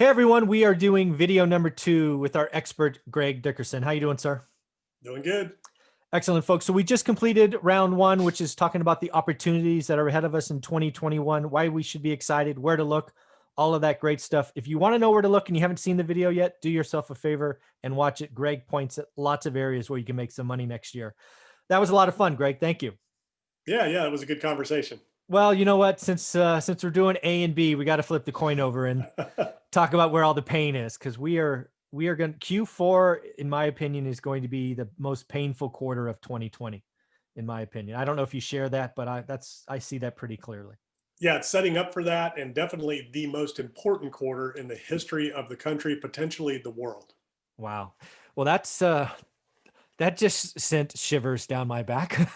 Hey everyone, we are doing video number 2 with our expert Greg Dickerson. How you doing, sir? Doing good. Excellent, folks. So we just completed round 1, which is talking about the opportunities that are ahead of us in 2021, why we should be excited, where to look, all of that great stuff. If you want to know where to look and you haven't seen the video yet, do yourself a favor and watch it. Greg points at lots of areas where you can make some money next year. That was a lot of fun, Greg. Thank you. Yeah, it was a good conversation. Well, you know what? Since we're doing A and B, we got to flip the coin over and talk about where all the pain is, because we are going Q4, in my opinion, is going to be the most painful quarter of 2020, in my opinion. I don't know if you share that, but I see that pretty clearly. Yeah, it's setting up for that, and definitely the most important quarter in the history of the country, potentially the world. Wow. Well, that just sent shivers down my back.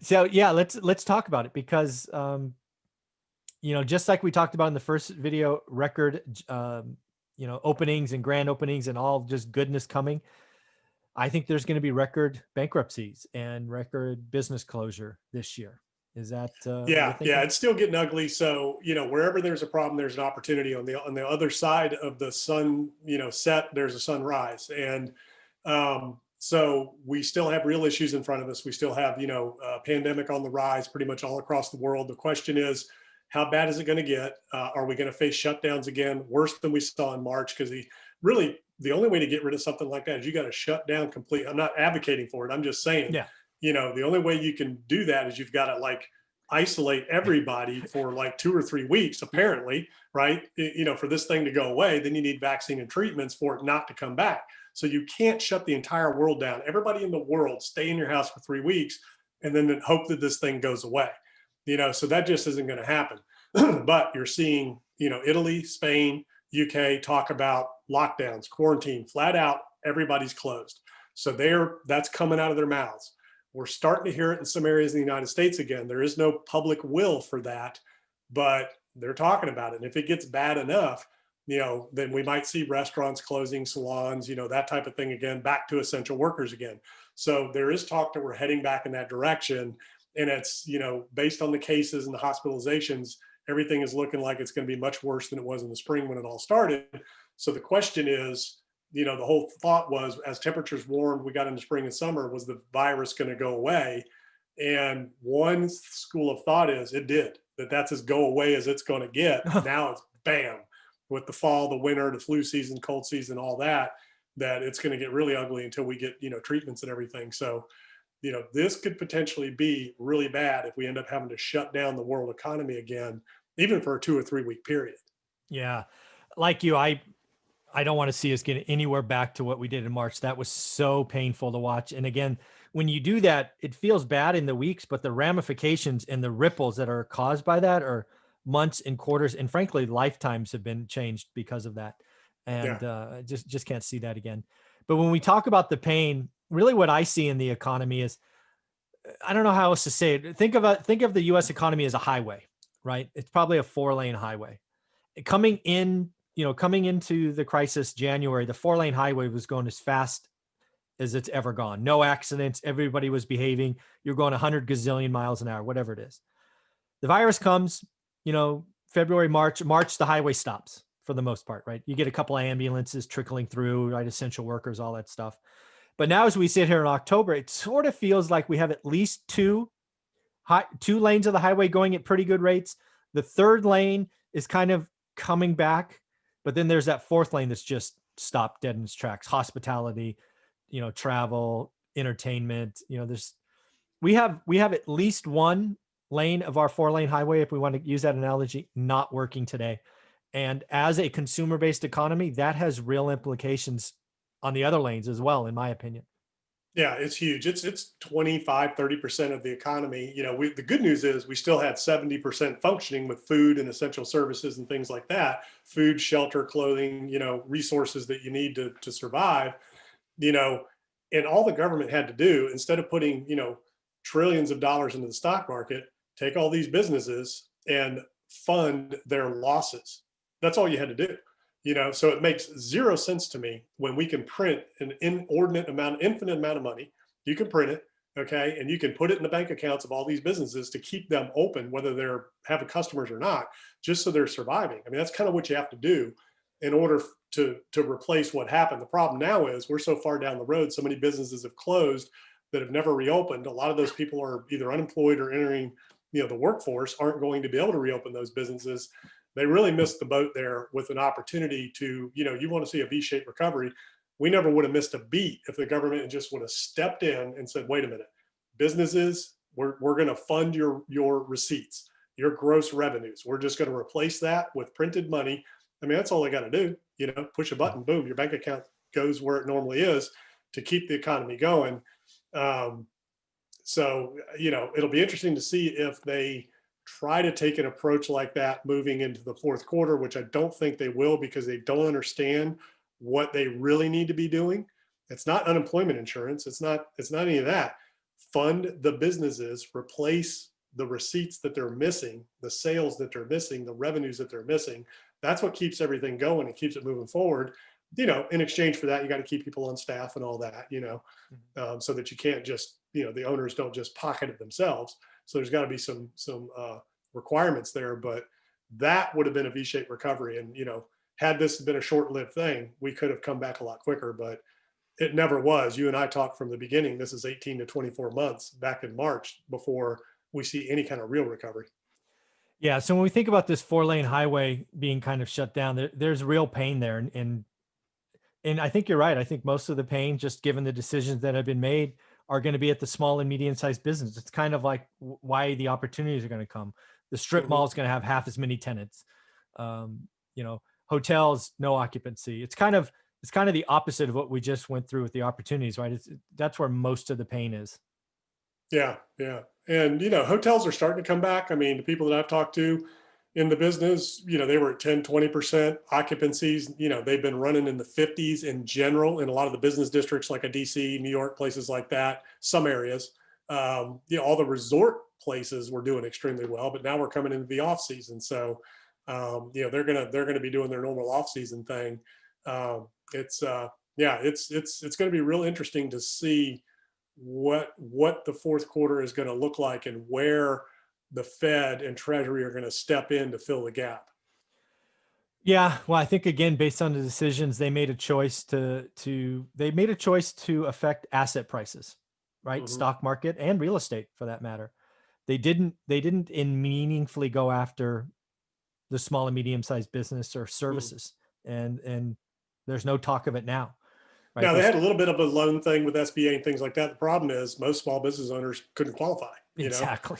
So yeah, let's talk about it, because just like we talked about in the first video, record openings and grand openings and all just goodness coming. I think there's going to be record bankruptcies and record business closure this year. Is that what you're Yeah, thinking? it's still getting ugly. So, wherever there's a problem, there's an opportunity. On the other side of the sun, set, there's a sunrise. And so we still have real issues in front of us. We still have, pandemic on the rise pretty much all across the world. The question is, how bad is it going to get? Are we going to face shutdowns again, worse than we saw in March? Because the only way to get rid of something like that is you got to shut down completely. I'm not advocating for it. I'm just saying, Yeah. the only way you can do that is you've got to isolate everybody for 2 or 3 weeks, apparently, right? For this thing to go away, then you need vaccine and treatments for it not to come back. So you can't shut the entire world down. Everybody in the world stay in your house for 3 weeks and then hope that this thing goes away. So that just isn't going to happen. But you're seeing, Italy, Spain, UK talk about lockdowns, quarantine, flat out, everybody's closed. So that's coming out of their mouths. We're starting to hear it in some areas in the United States again. There is no public will for that, but they're talking about it. And if it gets bad enough, then we might see restaurants closing, salons, that type of thing again, back to essential workers again. So there is talk that we're heading back in that direction. And it's, based on the cases and the hospitalizations, everything is looking like it's going to be much worse than it was in the spring when it all started. So the question is, the whole thought was, as temperatures warmed, we got into spring and summer, was the virus going to go away? And one school of thought is it did, that's as go away as it's going to get. Now it's bam, with the fall, the winter, the flu season, cold season, all that it's going to get really ugly until we get, treatments and everything. So, this could potentially be really bad if we end up having to shut down the world economy again, even for a 2 or 3 week period. Yeah. Like you, I don't want to see us get anywhere back to what we did in March. That was so painful to watch. And again, when you do that, it feels bad in the weeks, but the ramifications and the ripples that are caused by that are months and quarters, and frankly, lifetimes have been changed because of that. And Yeah. just can't see that again. But when we talk about the pain, really what I see in the economy is, I don't know how else to say it. Think of the U.S. economy as a highway, right? It's probably a 4-lane highway. Coming into the crisis January, the 4-lane highway was going as fast as it's ever gone. No accidents. Everybody was behaving. You're going 100 gazillion miles an hour, whatever it is. The virus comes, February, March, the highway stops for the most part, right? You get a couple of ambulances trickling through, right? Essential workers, all that stuff. But now as we sit here in October, it sort of feels like we have at least two lanes of the highway going at pretty good rates. The third lane is kind of coming back, but then there's that fourth lane that's just stopped dead in its tracks. Hospitality, travel, entertainment, we have at least one lane of our 4-lane highway, if we want to use that analogy, not working today. And as a consumer-based economy, that has real implications on the other lanes as well, in my opinion. Yeah, it's huge. It's 25, 30% of the economy. The good news is we still had 70% functioning with food and essential services and things like that. Food, shelter, clothing, resources that you need to survive, and all the government had to do, instead of putting, trillions of dollars into the stock market, take all these businesses and fund their losses. That's all you had to do. So it makes zero sense to me when we can print an infinite amount of money. You can print it, Okay. And you can put it in the bank accounts of all these businesses to keep them open, whether they're having customers or not, just so they're surviving. I mean, that's kind of what you have to do in order to replace what happened. The problem now is we're so far down the road, so many businesses have closed that have never reopened. A lot of those people are either unemployed or entering, the workforce, aren't going to be able to reopen those businesses. They really missed the boat there with an opportunity to, you want to see a V-shaped recovery. We never would have missed a beat if the government just would have stepped in and said, wait a minute, businesses, we're going to fund your receipts, your gross revenues. We're just going to replace that with printed money. I mean, that's all they got to do, push a button, boom, your bank account goes where it normally is to keep the economy going. So, it'll be interesting to see if they try to take an approach like that moving into the fourth quarter, which I don't think they will, because they don't understand what they really need to be doing. It's not unemployment insurance. It's not any of that. Fund the businesses, replace the receipts that they're missing, the sales that they're missing, the revenues that they're missing. That's what keeps everything going and keeps it moving forward. In exchange for that, you got to keep people on staff and all that, so that you can't just, the owners don't just pocket it themselves. So there's got to be some requirements there, but that would have been a V-shaped recovery. And, had this been a short-lived thing, we could have come back a lot quicker, but it never was. You and I talked from the beginning, this is 18 to 24 months back in March before we see any kind of real recovery. Yeah. So when we think about this 4-lane highway being kind of shut down, there's real pain there. And I think you're right. I think most of the pain, just given the decisions that have been made, are going to be at the small and medium-sized business. It's kind of like why the opportunities are going to come. The strip mall is going to have half as many tenants. Hotels, no occupancy. It's kind of the opposite of what we just went through with the opportunities, right? That's where most of the pain is. Yeah, yeah. And, hotels are starting to come back. I mean, the people that I've talked to in the business, they were at 10, 20% occupancies. They've been running in the 50s in general in a lot of the business districts like a DC, New York, places like that, some areas. All the resort places were doing extremely well, but now we're coming into the off season. So, they're gonna be doing their normal off season thing. It's going to be real interesting to see what the fourth quarter is going to look like and where the Fed and Treasury are going to step in to fill the gap. Yeah, well, I think again, based on the decisions, they made a choice to affect asset prices, right? Mm-hmm. Stock market and real estate, for that matter. They didn't in meaningfully go after the small and medium-sized business or services, and there's no talk of it now, right? Now, they had a little bit of a loan thing with SBA and things like that. The problem is most small business owners couldn't qualify. Exactly.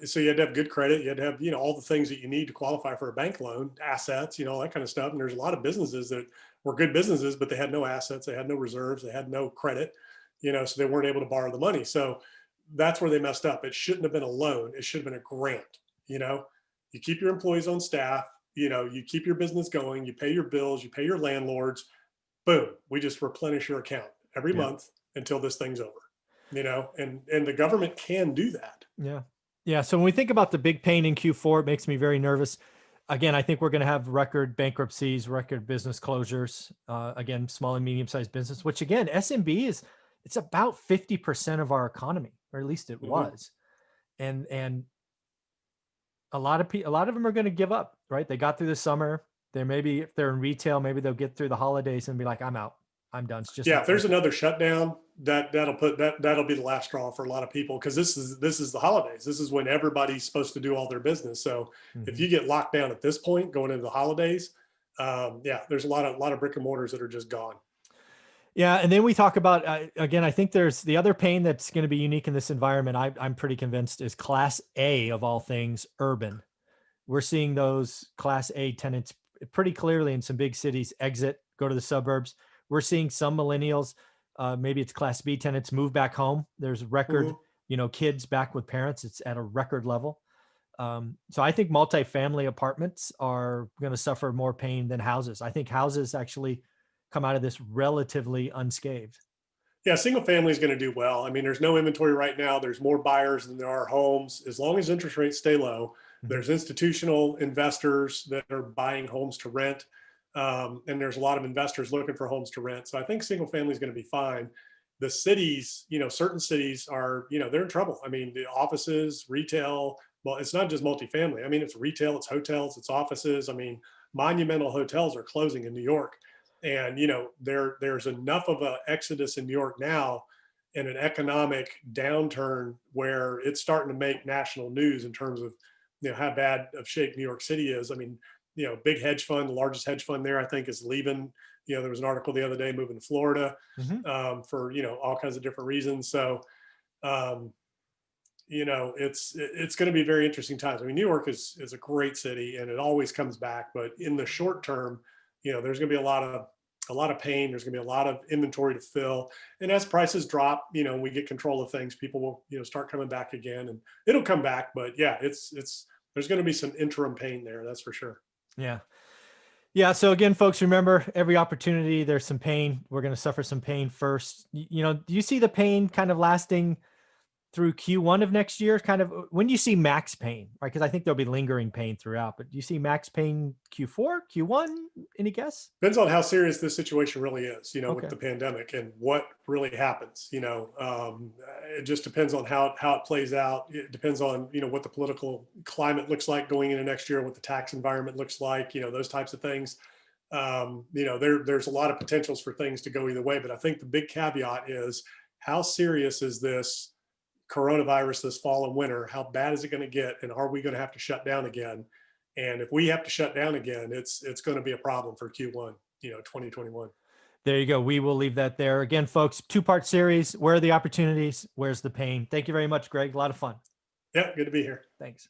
So you had to have good credit. You had to have, all the things that you need to qualify for a bank loan, assets, all that kind of stuff. And there's a lot of businesses that were good businesses, but they had no assets, they had no reserves, they had no credit, so they weren't able to borrow the money. So that's where they messed up. It shouldn't have been a loan. It should have been a grant. You keep your employees on staff, you keep your business going, you pay your bills, you pay your landlords, boom, we just replenish your account every month until this thing's over, and the government can do that. Yeah. Yeah. So when we think about the big pain in Q4, it makes me very nervous. Again, I think we're going to have record bankruptcies, record business closures, again, small and medium-sized business, which again, SMB it's about 50% of our economy, or at least it was. And a lot of them are going to give up, right? They got through the summer. If they're in retail, maybe they'll get through the holidays and be like, I'm out. I'm done. It's just, if there's another shutdown, that'll be the last straw for a lot of people, because this is the holidays. This is when everybody's supposed to do all their business. So if you get locked down at this point going into the holidays, there's a lot of brick and mortars that are just gone. Yeah. And then we talk about, again, I think there's the other pain that's going to be unique in this environment. I'm pretty convinced is Class A of all things, urban. We're seeing those Class A tenants pretty clearly in some big cities exit, go to the suburbs. We're seeing some millennials, maybe it's Class B tenants, move back home. There's record, kids back with parents. It's at a record level. So I think multifamily apartments are going to suffer more pain than houses. I think houses actually come out of this relatively unscathed. Yeah, single family is going to do well. I mean, there's no inventory right now. There's more buyers than there are homes. As long as interest rates stay low, there's institutional investors that are buying homes to rent. And there's a lot of investors looking for homes to rent. So I think single family is going to be fine. the cities, certain cities are, they're in trouble. I mean, the offices, retail, well, it's not just multifamily. I mean, it's retail, it's hotels, it's offices. I mean, monumental hotels are closing in New York. And, there's enough of an exodus in New York now in an economic downturn where it's starting to make national news in terms of, how bad of shape New York City is. I mean, big hedge fund, the largest hedge fund there, I think, is leaving. There was an article the other day moving to Florida Mhm. for all kinds of different reasons. So um, it's going to be very interesting times. I mean, New York is a great city and it always comes back, but in the short term, there's going to be a lot of pain. There's going to be a lot of inventory to fill, and as prices drop, we get control of things. People will start coming back again, and it'll come back. But yeah, it's there's going to be some interim pain there. That's for sure. Yeah. Yeah. So again, folks, remember every opportunity, there's some pain. We're going to suffer some pain first. Do you see the pain kind of lasting through Q1 of next year? Kind of when do you see max pain, right? Because I think there'll be lingering pain throughout, but do you see max pain Q4, Q1? Any guess? Depends on how serious this situation really is, with Okay. the pandemic and what really happens. It just depends on how it plays out. It depends on what the political climate looks like going into next year, what the tax environment looks like, those types of things. There's a lot of potentials for things to go either way, but I think the big caveat is how serious is this coronavirus this fall and winter? How bad is it going to get, and are we going to have to shut down again? And if we have to shut down again, it's going to be a problem for Q1, 2021. There you go. We will leave that there. Again, folks, two-part series. Where are the opportunities? Where's the pain? Thank you very much, Greg. A lot of fun. Yeah, good to be here. Thanks.